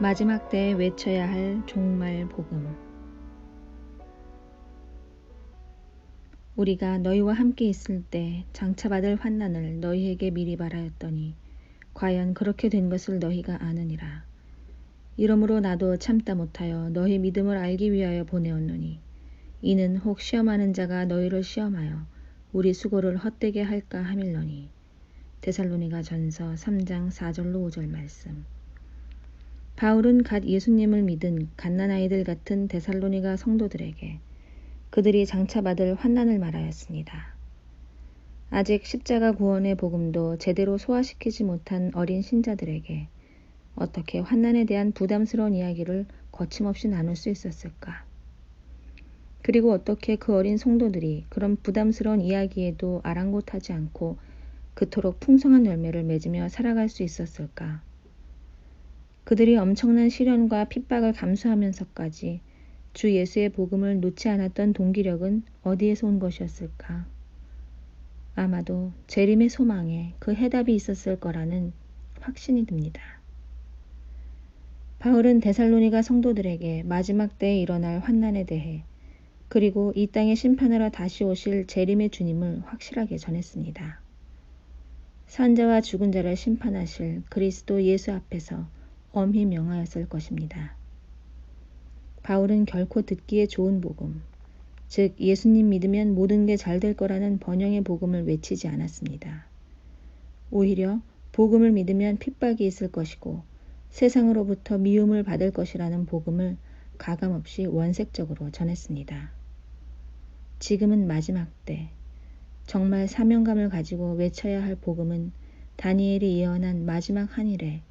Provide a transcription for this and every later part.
마지막 때에 외쳐야 할 종말 복음. 우리가 너희와 함께 있을 때 장차 받을 환난을 너희에게 미리 말하였더니 과연 그렇게 된 것을 너희가 아느니라. 이러므로 나도 참다 못하여 너희 믿음을 알기 위하여 보내었노니 이는 혹 시험하는 자가 너희를 시험하여 우리 수고를 헛되게 할까 함일러니. 데살로니가 전서 3장 4절로 5절 말씀. 바울은 갓 예수님을 믿은 갓난아이들 같은 데살로니가 성도들에게 그들이 장차 받을 환난을 말하였습니다. 아직 십자가 구원의 복음도 제대로 소화시키지 못한 어린 신자들에게 어떻게 환난에 대한 부담스러운 이야기를 거침없이 나눌 수 있었을까? 그리고 어떻게 그 어린 성도들이 그런 부담스러운 이야기에도 아랑곳하지 않고 그토록 풍성한 열매를 맺으며 살아갈 수 있었을까? 그들이 엄청난 시련과 핍박을 감수하면서까지 주 예수의 복음을 놓지 않았던 동기력은 어디에서 온 것이었을까? 아마도 재림의 소망에 그 해답이 있었을 거라는 확신이 듭니다. 바울은 데살로니가 성도들에게 마지막 때에 일어날 환난에 대해 그리고 이 땅에 심판하러 다시 오실 재림의 주님을 확실하게 전했습니다. 산자와 죽은 자를 심판하실 그리스도 예수 앞에서 엄히 명하였을 것입니다. 바울은 결코 듣기에 좋은 복음, 즉 예수님 믿으면 모든 게 잘 될 거라는 번영의 복음을 외치지 않았습니다. 오히려 복음을 믿으면 핍박이 있을 것이고 세상으로부터 미움을 받을 것이라는 복음을 가감없이 원색적으로 전했습니다. 지금은 마지막 때, 정말 사명감을 가지고 외쳐야 할 복음은 다니엘이 예언한 마지막 한일에,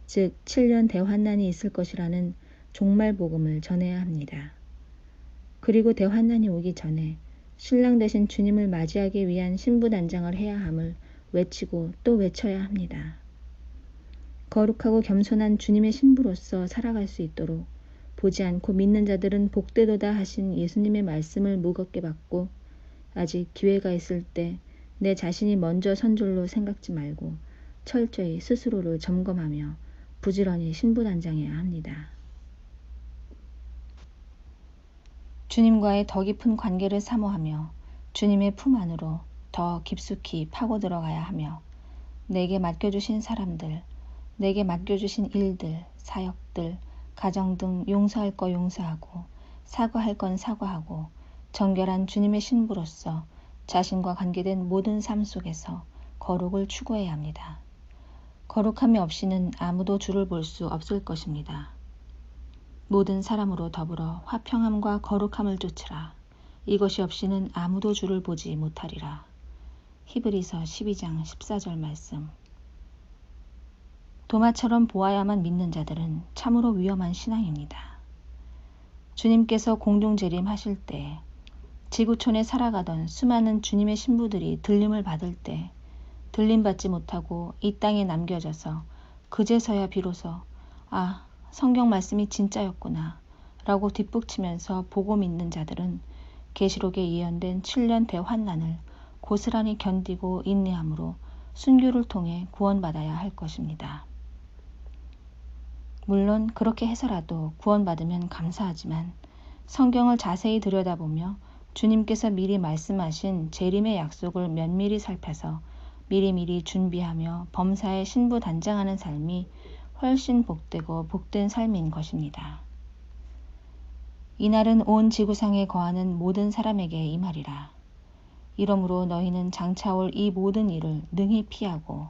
즉 7년 대환난이 있을 것이라는 종말 복음을 전해야 합니다. 그리고 대환난이 오기 전에 신랑 되신 주님을 맞이하기 위한 신부단장을 해야 함을 외치고 또 외쳐야 합니다. 거룩하고 겸손한 주님의 신부로서 살아갈 수 있도록 보지 않고 믿는 자들은 복되도다 하신 예수님의 말씀을 무겁게 받고 아직 기회가 있을 때 내 자신이 먼저 선 줄로 생각지 말고 철저히 스스로를 점검하며 부지런히 신부단장해야 합니다. 주님과의 더 깊은 관계를 사모하며 주님의 품 안으로 더 깊숙이 파고 들어가야 하며 내게 맡겨주신 사람들, 내게 맡겨주신 일들, 사역들, 가정 등 용서할 거 용서하고 사과할 건 사과하고 정결한 주님의 신부로서 자신과 관계된 모든 삶 속에서 거룩을 추구해야 합니다. 거룩함이 없이는 아무도 주를 볼 수 없을 것입니다. 모든 사람으로 더불어 화평함과 거룩함을 쫓으라. 이것이 없이는 아무도 주를 보지 못하리라. 히브리서 12장 14절 말씀. 도마처럼 보아야만 믿는 자들은 참으로 위험한 신앙입니다. 주님께서 공중 재림하실 때 지구촌에 살아가던 수많은 주님의 신부들이 들림을 받을 때 들림받지 못하고 이 땅에 남겨져서 그제서야 비로소 아, 성경 말씀이 진짜였구나 라고 뒷북치면서 보고 믿는 자들은 계시록에 예언된 7년 대환난을 고스란히 견디고 인내함으로 순교를 통해 구원받아야 할 것입니다. 물론 그렇게 해서라도 구원받으면 감사하지만 성경을 자세히 들여다보며 주님께서 미리 말씀하신 재림의 약속을 면밀히 살펴서 미리미리 준비하며 범사에 신부단장하는 삶이 훨씬 복되고 복된 삶인 것입니다. 이날은 온 지구상에 거하는 모든 사람에게 임하리라. 이러므로 너희는 장차 올 이 모든 일을 능히 피하고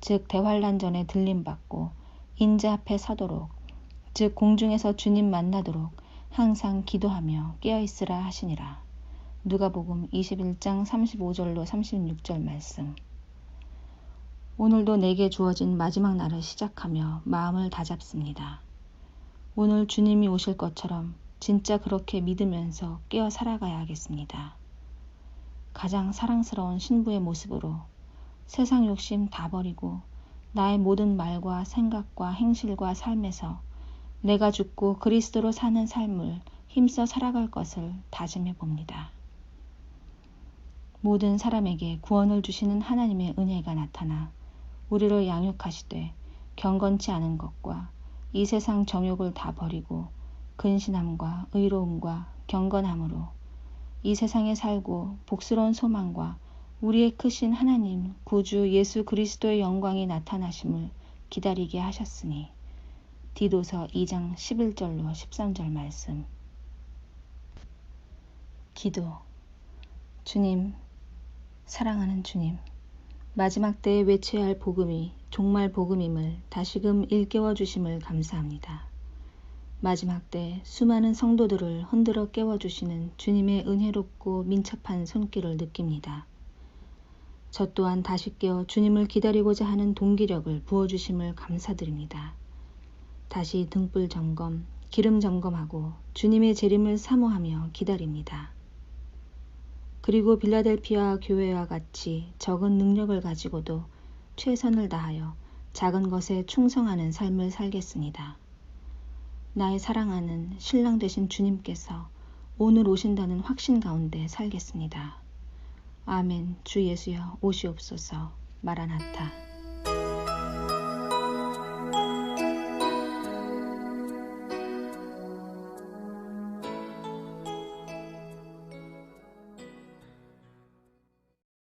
즉 대환난 전에 들림받고 인자 앞에 서도록 즉 공중에서 주님 만나도록 항상 기도하며 깨어있으라 하시니라. 누가복음 21장 35절로 36절 말씀. 오늘도 내게 주어진 마지막 날을 시작하며 마음을 다잡습니다. 오늘 주님이 오실 것처럼 진짜 그렇게 믿으면서 깨어 살아가야 하겠습니다. 가장 사랑스러운 신부의 모습으로 세상 욕심 다 버리고 나의 모든 말과 생각과 행실과 삶에서 내가 죽고 그리스도로 사는 삶을 힘써 살아갈 것을 다짐해 봅니다. 모든 사람에게 구원을 주시는 하나님의 은혜가 나타나 우리를 양육하시되 경건치 않은 것과 이 세상 정욕을 다 버리고 근신함과 의로움과 경건함으로 이 세상에 살고 복스러운 소망과 우리의 크신 하나님 구주 예수 그리스도의 영광이 나타나심을 기다리게 하셨으니 디도서 2장 11절로 13절 말씀. 기도. 주님, 사랑하는 주님, 마지막 때에 외쳐야 할 복음이 종말 복음임을 다시금 일깨워 주심을 감사합니다. 마지막 때 수많은 성도들을 흔들어 깨워주시는 주님의 은혜롭고 민첩한 손길을 느낍니다. 저 또한 다시 깨어 주님을 기다리고자 하는 동기력을 부어주심을 감사드립니다. 다시 등불 점검, 기름 점검하고 주님의 재림을 사모하며 기다립니다. 그리고 빌라델피아 교회와 같이 적은 능력을 가지고도 최선을 다하여 작은 것에 충성하는 삶을 살겠습니다. 나의 사랑하는 신랑 되신 주님께서 오늘 오신다는 확신 가운데 살겠습니다. 아멘. 주 예수여 오시옵소서. 마라나타.